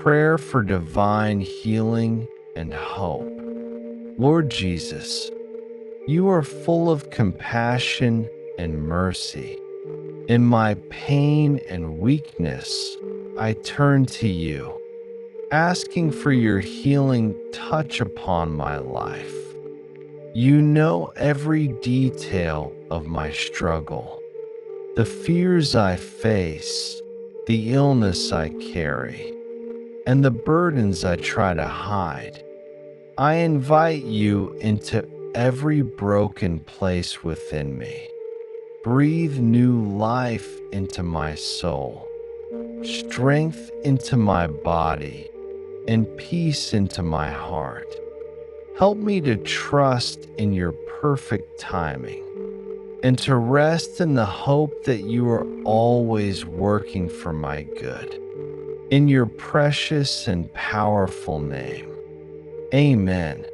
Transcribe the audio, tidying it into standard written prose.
prayer for divine healing and hope. Lord Jesus, you are full of compassion and mercy. In my pain and weakness, I turn to you, asking for your healing touch upon my life. You know every detail of my struggle, the fears I face, the illness I carry, and the burdens I try to hide. I invite you into every broken place within me. Breathe new life into my soul, strength into my body, and peace into my heart. Help me to trust in your perfect timing and to rest in the hope that you are always working for my good. In your precious and powerful name, amen.